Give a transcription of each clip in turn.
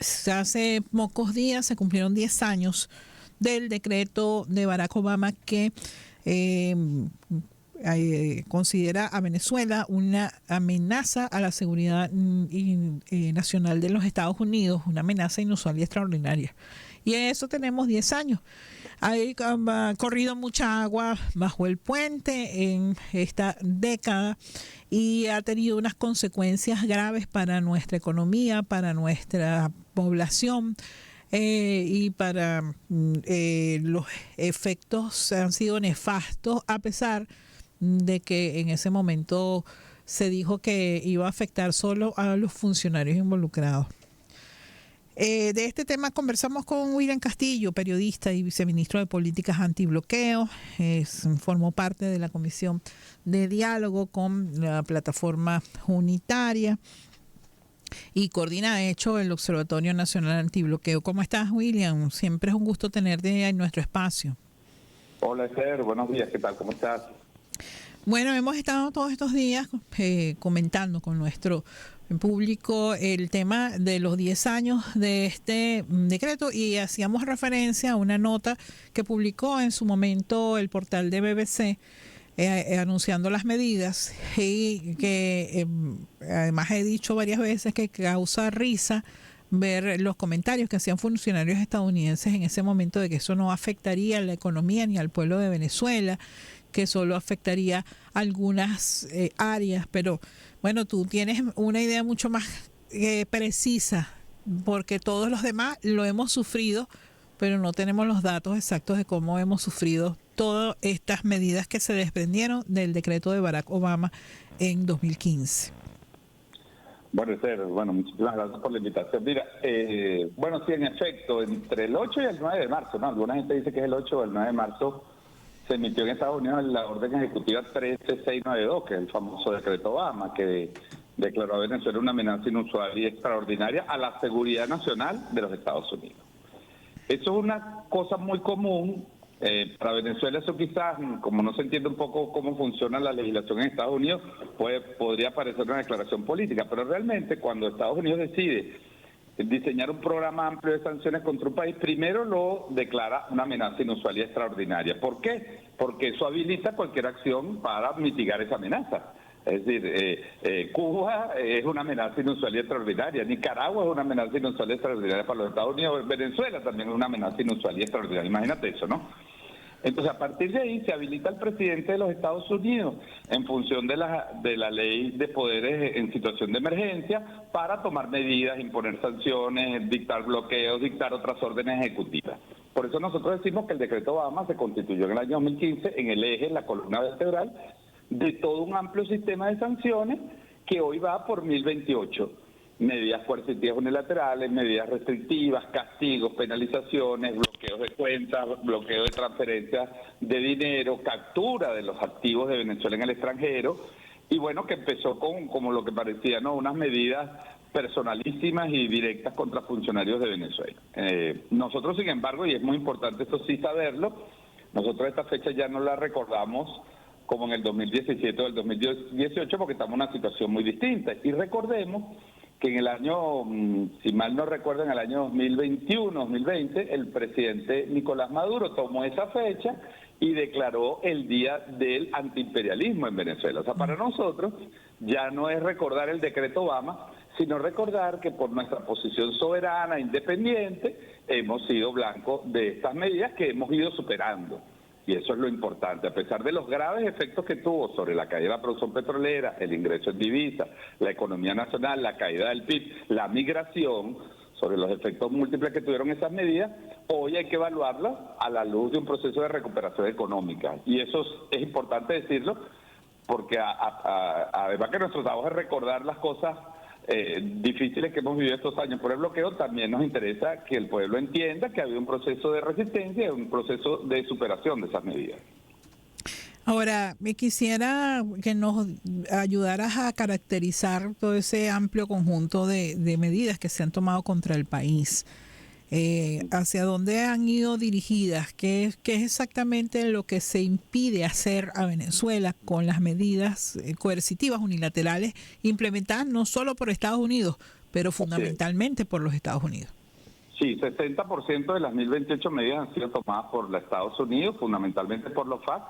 Hace pocos días se cumplieron 10 años del decreto de Barack Obama que eh, considera a Venezuela una amenaza a la seguridad nacional de los Estados Unidos, una amenaza inusual y extraordinaria. Y en eso tenemos 10 años. Ha corrido mucha agua bajo el puente en esta década y ha tenido unas consecuencias graves para nuestra economía, para nuestra población. Y para los efectos han sido nefastos, a pesar de que en ese momento se dijo que iba a afectar solo a los funcionarios involucrados. De este tema conversamos con William Castillo, periodista y viceministro de Políticas Antibloqueo. Formó parte de la Comisión de Diálogo con la Plataforma Unitaria y coordina, de hecho, el Observatorio Nacional Antibloqueo. ¿Cómo estás, William? Siempre es un gusto tenerte en nuestro espacio. Hola, Esther. Buenos días. ¿Qué tal? ¿Cómo estás? Bueno, hemos estado todos estos días comentando con nuestro público el tema de los 10 años de este decreto y hacíamos referencia a una nota que publicó en su momento el portal de BBC anunciando las medidas y que además he dicho varias veces que causa risa ver los comentarios que hacían funcionarios estadounidenses en ese momento de que eso no afectaría a la economía ni al pueblo de Venezuela, que solo afectaría algunas áreas, pero bueno, tú tienes una idea mucho más precisa, porque todos los demás lo hemos sufrido, pero no tenemos los datos exactos de cómo hemos sufrido todas estas medidas que se desprendieron del decreto de Barack Obama en 2015. Bueno, Esther, muchísimas gracias por la invitación. Mira, sí, en efecto, entre el 8 y el 9 de marzo, ¿no? Alguna gente dice que es el 8 o el 9 de marzo, se emitió en Estados Unidos la orden ejecutiva 13692, que es el famoso decreto Obama, que declaró a Venezuela una amenaza inusual y extraordinaria a la seguridad nacional de los Estados Unidos. Eso es una cosa muy común. Para Venezuela eso quizás, como no se entiende un poco cómo funciona la legislación en Estados Unidos, podría parecer una declaración política, pero realmente cuando Estados Unidos decide diseñar un programa amplio de sanciones contra un país, primero lo declara una amenaza inusual y extraordinaria. ¿Por qué? Porque eso habilita cualquier acción para mitigar esa amenaza. Es decir, Cuba es una amenaza inusual y extraordinaria, Nicaragua es una amenaza inusual y extraordinaria para los Estados Unidos, Venezuela también es una amenaza inusual y extraordinaria. Imagínate eso, ¿no? Entonces, a partir de ahí se habilita al presidente de los Estados Unidos en función de la ley de poderes en situación de emergencia para tomar medidas, imponer sanciones, dictar bloqueos, dictar otras órdenes ejecutivas. Por eso nosotros decimos que el decreto Obama se constituyó en el año 2015 en el eje, en la columna vertebral de todo un amplio sistema de sanciones que hoy va por 1028. Medidas coercitivas unilaterales, medidas restrictivas, castigos, penalizaciones, bloqueos de cuentas, bloqueo de transferencias de dinero, captura de los activos de Venezuela en el extranjero, y bueno, que empezó con como lo que parecía, ¿no?, unas medidas personalísimas y directas contra funcionarios de Venezuela. Nosotros, sin embargo, y es muy importante esto sí saberlo, nosotros esta fecha ya no la recordamos como en el 2017 o el 2018 porque estamos en una situación muy distinta. Y recordemos que en el año, si mal no recuerdo, en el año 2021-2020, el presidente Nicolás Maduro tomó esa fecha y declaró el Día del Antiimperialismo en Venezuela. O sea, para nosotros ya no es recordar el decreto Obama, sino recordar que por nuestra posición soberana, independiente, hemos sido blanco de estas medidas que hemos ido superando. Y eso es lo importante, a pesar de los graves efectos que tuvo sobre la caída de la producción petrolera, el ingreso en divisas, la economía nacional, la caída del PIB, la migración, sobre los efectos múltiples que tuvieron esas medidas, hoy hay que evaluarlas a la luz de un proceso de recuperación económica. Y eso es importante decirlo, porque además que nuestro trabajo es recordar las cosas difíciles que hemos vivido estos años por el bloqueo, también nos interesa que el pueblo entienda que ha habido un proceso de resistencia y un proceso de superación de esas medidas. Ahora, me quisiera que nos ayudaras a caracterizar todo ese amplio conjunto de medidas que se han tomado contra el país. ¿Hacia dónde han ido dirigidas? ¿Qué es exactamente lo que se impide hacer a Venezuela con las medidas coercitivas unilaterales implementadas no solo por Estados Unidos, pero fundamentalmente por los Estados Unidos. Sí, 60% de las 1.028 medidas han sido tomadas por los Estados Unidos, fundamentalmente por los FARC,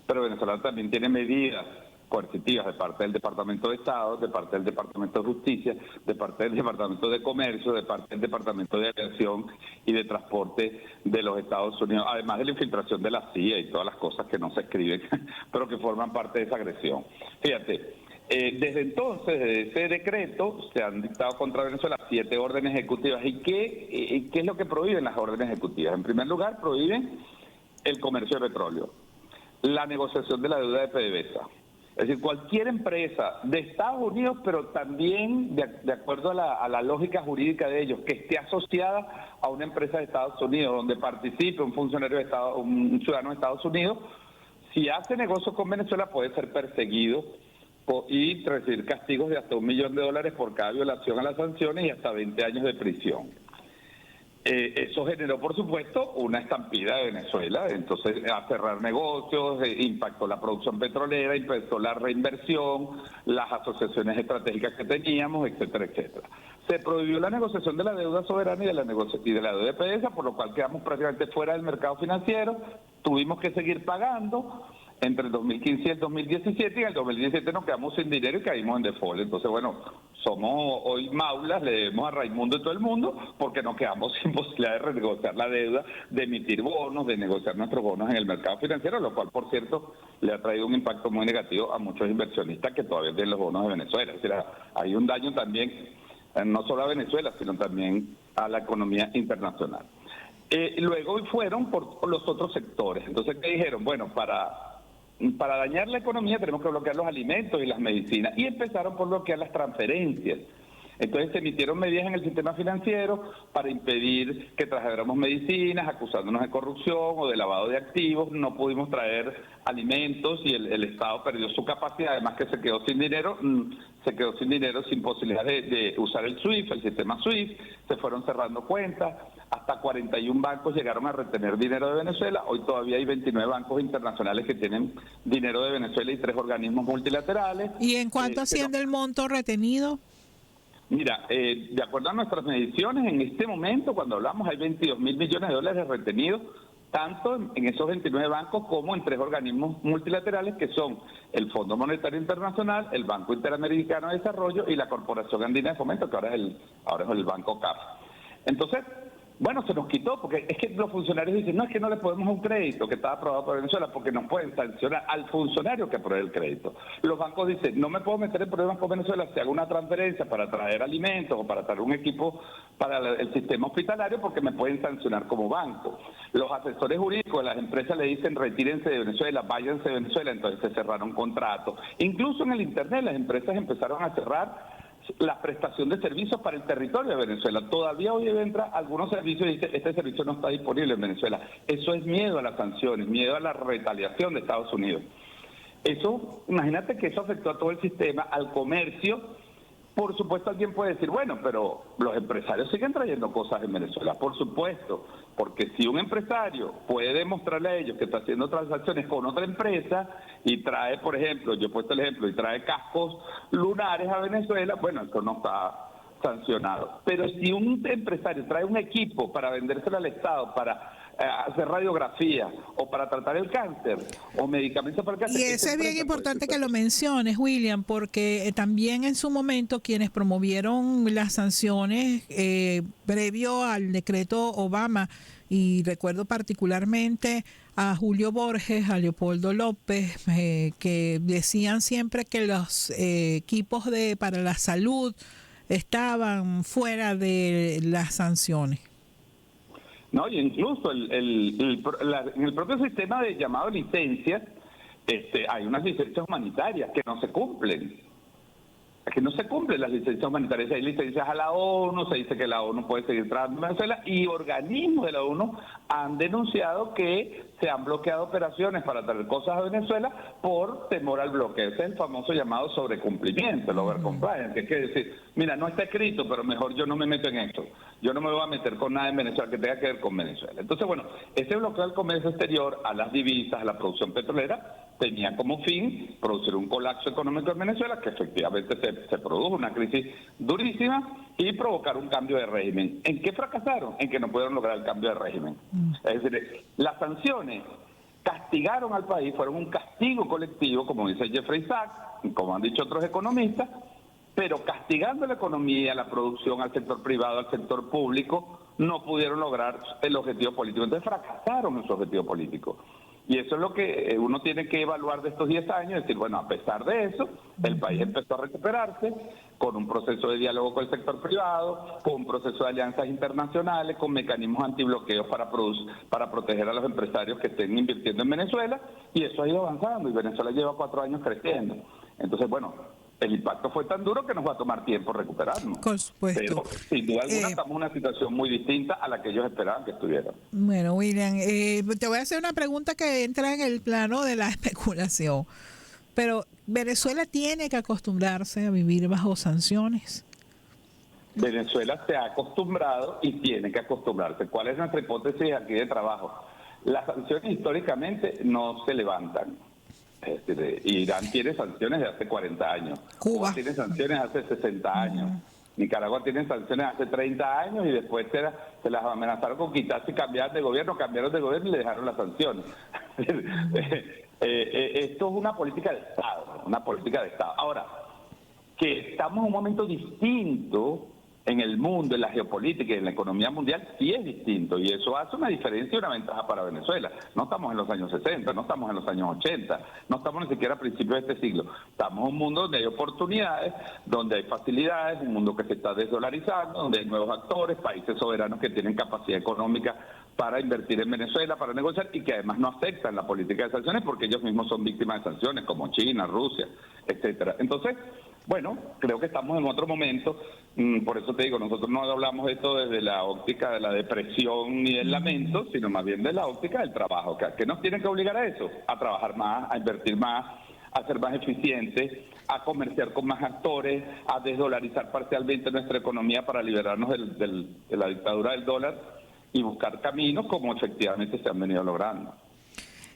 pero Venezuela también tiene medidas coercitivas de parte del Departamento de Estado, de parte del Departamento de Justicia, de parte del Departamento de Comercio, de parte del Departamento de Aviación y de Transporte de los Estados Unidos, además de la infiltración de la CIA y todas las cosas que no se escriben, pero que forman parte de esa agresión. Fíjate, desde entonces, desde ese decreto, se han dictado contra Venezuela 7 órdenes ejecutivas. ¿Y qué es lo que prohíben las órdenes ejecutivas? En primer lugar, prohíben el comercio de petróleo, la negociación de la deuda de PDVSA. Es decir, cualquier empresa de Estados Unidos, pero también de acuerdo a la lógica jurídica de ellos, que esté asociada a una empresa de Estados Unidos, donde participe un funcionario de Estado, un ciudadano de Estados Unidos, si hace negocio con Venezuela puede ser perseguido y recibir castigos de hasta $1 millón por cada violación a las sanciones y hasta 20 años de prisión. Eso generó, por supuesto, una estampida de Venezuela, entonces a cerrar negocios, impactó la producción petrolera, impactó la reinversión, las asociaciones estratégicas que teníamos, etcétera, etcétera. Se prohibió la negociación de la deuda soberana y de la deuda de PDVSA, por lo cual quedamos prácticamente fuera del mercado financiero, tuvimos que seguir pagando entre el 2015 y el 2017, y en el 2017 nos quedamos sin dinero y caímos en default. Entonces, bueno, somos hoy maulas, le debemos a Raimundo y todo el mundo, porque nos quedamos sin posibilidad de renegociar la deuda, de emitir bonos, de negociar nuestros bonos en el mercado financiero, lo cual, por cierto, le ha traído un impacto muy negativo a muchos inversionistas que todavía tienen los bonos de Venezuela. Es decir, hay un daño también, no solo a Venezuela, sino también a la economía internacional. Luego fueron por los otros sectores. Entonces, ¿qué dijeron? Bueno, para dañar la economía tenemos que bloquear los alimentos y las medicinas, y empezaron por bloquear las transferencias. Entonces se emitieron medidas en el sistema financiero para impedir que trajéramos medicinas, acusándonos de corrupción o de lavado de activos. No pudimos traer alimentos y el Estado perdió su capacidad, además que se quedó sin dinero, sin posibilidad de usar el SWIFT, el sistema SWIFT. Se fueron cerrando cuentas, hasta 41 bancos llegaron a retener dinero de Venezuela. Hoy todavía hay 29 bancos internacionales que tienen dinero de Venezuela y 3 organismos multilaterales. ¿Y en cuánto asciende el monto retenido? Mira, de acuerdo a nuestras mediciones, en este momento, cuando hablamos, hay $22.000 millones retenidos, tanto en esos 29 bancos como en 3 organismos multilaterales, que son el Fondo Monetario Internacional, el Banco Interamericano de Desarrollo y la Corporación Andina de Fomento, que ahora es el Banco CAF. Entonces, bueno, se nos quitó, porque es que los funcionarios dicen, no, es que no le podemos un crédito que está aprobado por Venezuela, porque nos pueden sancionar al funcionario que apruebe el crédito. Los bancos dicen, no me puedo meter en problemas con Venezuela si hago una transferencia para traer alimentos o para traer un equipo para el sistema hospitalario, porque me pueden sancionar como banco. Los asesores jurídicos de las empresas le dicen, retírense de Venezuela, váyanse de Venezuela, entonces se cerraron contratos. Incluso en el Internet las empresas empezaron a cerrar la prestación de servicios para el territorio de Venezuela. Todavía hoy entra algunos servicios y dice, este servicio no está disponible en Venezuela. Eso es miedo a las sanciones, miedo a la retaliación de Estados Unidos. Eso, imagínate que eso afectó a todo el sistema, al comercio. Por supuesto, alguien puede decir, bueno, pero los empresarios siguen trayendo cosas en Venezuela. Por supuesto, porque si un empresario puede demostrarle a ellos que está haciendo transacciones con otra empresa y trae, por ejemplo, yo he puesto el ejemplo, y trae cascos lunares a Venezuela, bueno, eso no está sancionado. Pero si un empresario trae un equipo para vendérselo al Estado, para hacer radiografía o para tratar el cáncer o medicamentos para el cáncer. Y eso es bien importante que lo menciones, William, porque también en su momento quienes promovieron las sanciones previo al decreto Obama, y recuerdo particularmente a Julio Borges, a Leopoldo López, que decían siempre que los equipos para la salud estaban fuera de las sanciones. No, y incluso en el propio sistema de llamado licencias, hay unas licencias humanitarias que no se cumplen. Que no se cumplen las licencias humanitarias. Hay licencias a la ONU, se dice que la ONU puede seguir trabajando en Venezuela, y organismos de la ONU han denunciado que se han bloqueado operaciones para traer cosas a Venezuela por temor al bloqueo. Ese es el famoso llamado sobrecumplimiento, el overcompliance, que es decir, mira, no está escrito, pero mejor yo no me meto en esto. Yo no me voy a meter con nada en Venezuela que tenga que ver con Venezuela. Entonces, bueno, ese bloqueo al comercio exterior, a las divisas, a la producción petrolera, tenía como fin producir un colapso económico en Venezuela, que efectivamente se produjo una crisis durísima, y provocar un cambio de régimen. ¿En qué fracasaron? En que no pudieron lograr el cambio de régimen. Es decir, las sanciones castigaron al país, fueron un castigo colectivo, como dice Jeffrey Sachs, como han dicho otros economistas, pero castigando la economía, la producción, al sector privado, al sector público, no pudieron lograr el objetivo político. Entonces fracasaron en su objetivo político. Y eso es lo que uno tiene que evaluar de estos 10 años, decir, bueno, a pesar de eso, el país empezó a recuperarse con un proceso de diálogo con el sector privado, con un proceso de alianzas internacionales, con mecanismos antibloqueos para proteger a los empresarios que estén invirtiendo en Venezuela, y eso ha ido avanzando, y Venezuela lleva 4 años creciendo. Entonces, bueno, el impacto fue tan duro que nos va a tomar tiempo recuperarnos. Por supuesto. Pero sin duda alguna estamos en una situación muy distinta a la que ellos esperaban que estuvieran. Bueno, William, te voy a hacer una pregunta que entra en el plano de la especulación. Pero Venezuela tiene que acostumbrarse a vivir bajo sanciones. Venezuela se ha acostumbrado y tiene que acostumbrarse. ¿Cuál es nuestra hipótesis aquí de trabajo? Las sanciones históricamente no se levantan. Irán tiene sanciones de hace 40 años. Cuba tiene sanciones hace 60 años. Nicaragua tiene sanciones hace 30 años y después se las amenazaron con quitarse y cambiaron de gobierno y le dejaron las sanciones. Esto es una política de Estado, Ahora, que estamos en un momento distinto en el mundo, en la geopolítica y en la economía mundial, sí es distinto, y eso hace una diferencia y una ventaja para Venezuela. No estamos en los años 60, no estamos en los años 80, no estamos ni siquiera a principios de este siglo. Estamos en un mundo donde hay oportunidades, donde hay facilidades, un mundo que se está desdolarizando, donde hay nuevos actores, países soberanos que tienen capacidad económica para invertir en Venezuela, para negociar, y que además no aceptan la política de sanciones porque ellos mismos son víctimas de sanciones, como China, Rusia, etcétera. Entonces, bueno, creo que estamos en otro momento, por eso te digo, nosotros no hablamos de esto desde la óptica de la depresión ni del lamento, sino más bien de la óptica del trabajo, que nos tienen que obligar a eso, a trabajar más, a invertir más, a ser más eficientes, a comerciar con más actores, a desdolarizar parcialmente nuestra economía para liberarnos de la dictadura del dólar y buscar caminos como efectivamente se han venido logrando.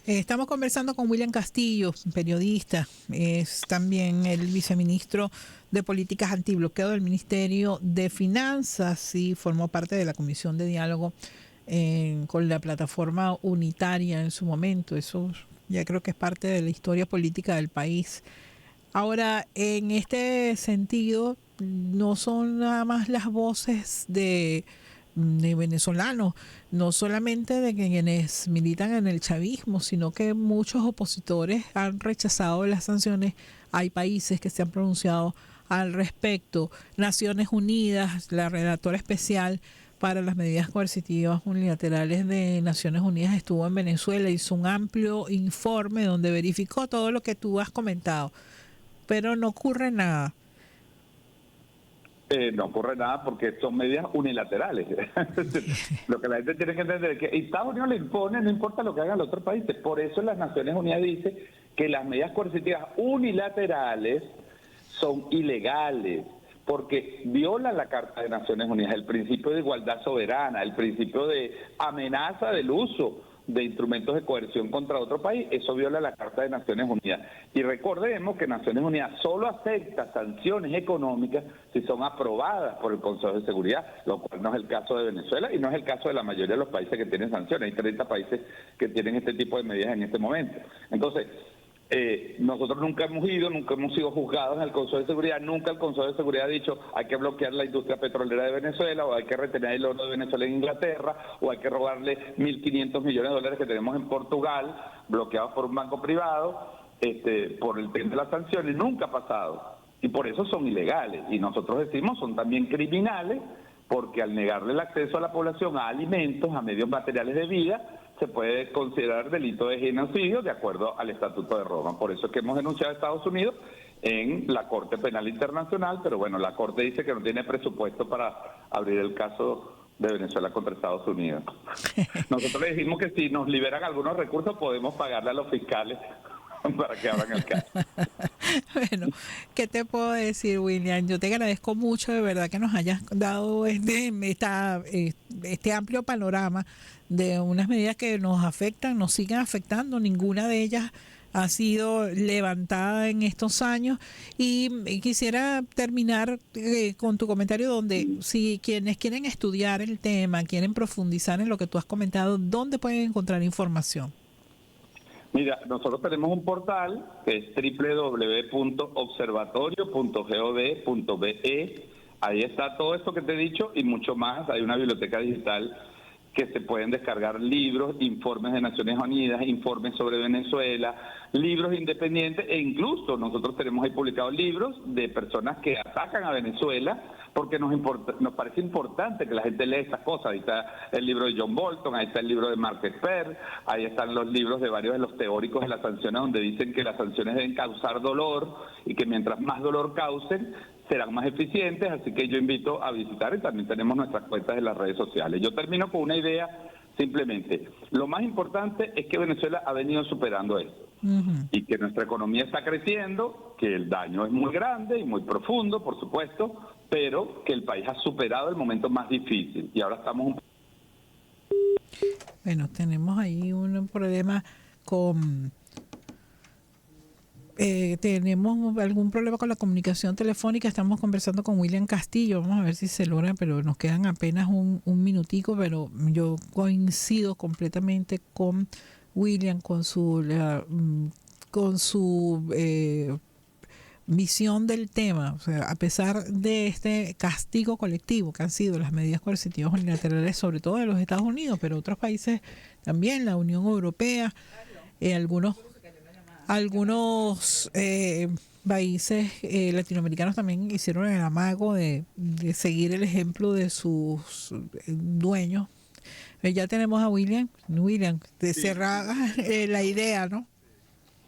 Estamos conversando con William Castillo, periodista, es también el viceministro de Políticas Antibloqueo del Ministerio de Finanzas y formó parte de la Comisión de Diálogo con la plataforma unitaria en su momento. Eso ya creo que es parte de la historia política del país. Ahora, en este sentido, no son nada más las voces de venezolanos, no solamente de quienes militan en el chavismo, sino que muchos opositores han rechazado las sanciones. Hay países que se han pronunciado al respecto. Naciones Unidas, la relatora especial para las medidas coercitivas unilaterales de Naciones Unidas estuvo en Venezuela, hizo un amplio informe donde verificó todo lo que tú has comentado, pero no ocurre nada. No ocurre nada porque son medidas unilaterales. Lo que la gente tiene que entender es que Estados Unidos le impone, no importa lo que hagan los otros países. Por eso las Naciones Unidas dice que las medidas coercitivas unilaterales son ilegales, porque violan la Carta de Naciones Unidas, el principio de igualdad soberana, el principio de amenaza del uso de instrumentos de coerción contra otro país. Eso viola la Carta de Naciones Unidas. Y recordemos que Naciones Unidas solo acepta sanciones económicas si son aprobadas por el Consejo de Seguridad, lo cual no es el caso de Venezuela y no es el caso de la mayoría de los países que tienen sanciones. Hay 30 países que tienen este tipo de medidas en este momento. Entonces, nosotros nunca hemos sido juzgados en el Consejo de Seguridad, nunca el Consejo de Seguridad ha dicho hay que bloquear la industria petrolera de Venezuela, o hay que retener el oro de Venezuela en Inglaterra, o hay que robarle 1.500 millones de dólares que tenemos en Portugal, bloqueados por un banco privado, por el tema de las sanciones. Nunca ha pasado, y por eso son ilegales, y nosotros decimos son también criminales, porque al negarle el acceso a la población a alimentos, a medios materiales de vida, se puede considerar delito de genocidio de acuerdo al Estatuto de Roma. Por eso es que hemos denunciado a Estados Unidos en la Corte Penal Internacional, pero bueno, la Corte dice que no tiene presupuesto para abrir el caso de Venezuela contra Estados Unidos. Nosotros le dijimos que si nos liberan algunos recursos podemos pagarle a los fiscales para que abran el caso. Bueno, ¿qué te puedo decir, William? Yo te agradezco mucho, de verdad, que nos hayas dado este amplio panorama de unas medidas que nos afectan, nos siguen afectando. Ninguna de ellas ha sido levantada en estos años. Y quisiera terminar con tu comentario donde si quienes quieren estudiar el tema, quieren profundizar en lo que tú has comentado, ¿dónde pueden encontrar información? Mira, nosotros tenemos un portal que es www.observatorio.gov.be. Ahí está todo esto que te he dicho y mucho más. Hay una biblioteca digital que se pueden descargar libros, informes de Naciones Unidas, informes sobre Venezuela, libros independientes e incluso nosotros tenemos ahí publicados libros de personas que atacan a Venezuela porque nos parece importante que la gente lea estas cosas. Ahí está el libro de John Bolton, ahí está el libro de Mark Esper, ahí están los libros de varios de los teóricos de las sanciones donde dicen que las sanciones deben causar dolor y que mientras más dolor causen, serán más eficientes, así que yo invito a visitar y también tenemos nuestras cuentas en las redes sociales. Yo termino con una idea simplemente. Lo más importante es que Venezuela ha venido superando esto y que nuestra economía está creciendo, que el daño es muy grande y muy profundo, por supuesto, pero que el país ha superado el momento más difícil y ahora estamos... Bueno, tenemos ahí un problema con... tenemos algún problema con la comunicación telefónica. Estamos conversando con William Castillo. Vamos a ver si se logra, pero nos quedan apenas un minutico. Pero yo coincido completamente con William, con su visión del tema. O sea, a pesar de este castigo colectivo que han sido las medidas coercitivas unilaterales, sobre todo de los Estados Unidos, pero otros países también, la Unión Europea, algunos países latinoamericanos también hicieron el amago de seguir el ejemplo de sus dueños. Ya tenemos a William. William, te cerraba la idea, ¿no?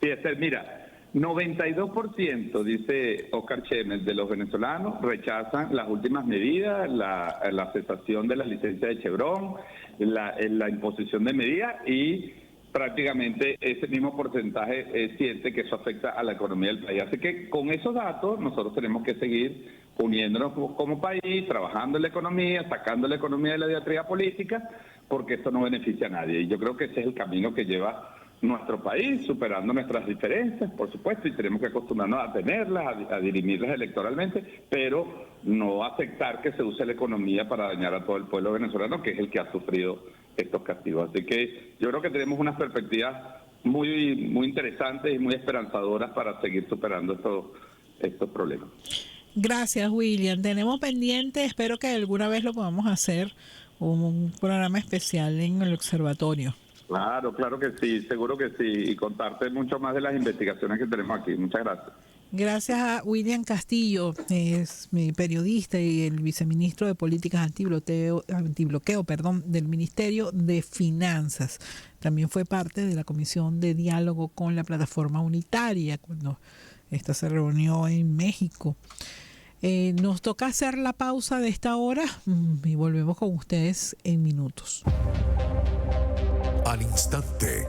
Sí, Esther, mira, 92%, dice Oscar Chemes, de los venezolanos rechazan las últimas medidas, la cesación de la licencia de Chevron, la imposición de medidas y prácticamente ese mismo porcentaje siente que eso afecta a la economía del país. Así que con esos datos nosotros tenemos que seguir uniéndonos como país, trabajando en la economía, sacando la economía de la diatriba política, porque esto no beneficia a nadie. Y yo creo que ese es el camino que lleva nuestro país, superando nuestras diferencias, por supuesto, y tenemos que acostumbrarnos a tenerlas, a dirimirlas electoralmente, pero no aceptar que se use la economía para dañar a todo el pueblo venezolano, que es el que ha sufrido estos castigos. Así que yo creo que tenemos unas perspectivas muy interesantes y muy esperanzadoras para seguir superando estos problemas. Gracias, William. Tenemos pendiente, espero que alguna vez lo podamos hacer, un programa especial en el observatorio. Claro que sí, seguro que sí, y contarte mucho más de las investigaciones que tenemos aquí. Muchas gracias. Gracias a William Castillo, es mi periodista y el viceministro de Políticas Antibloqueo del Ministerio de Finanzas. También fue parte de la Comisión de Diálogo con la Plataforma Unitaria cuando esta se reunió en México. Nos toca hacer la pausa de esta hora y volvemos con ustedes en minutos. Al instante,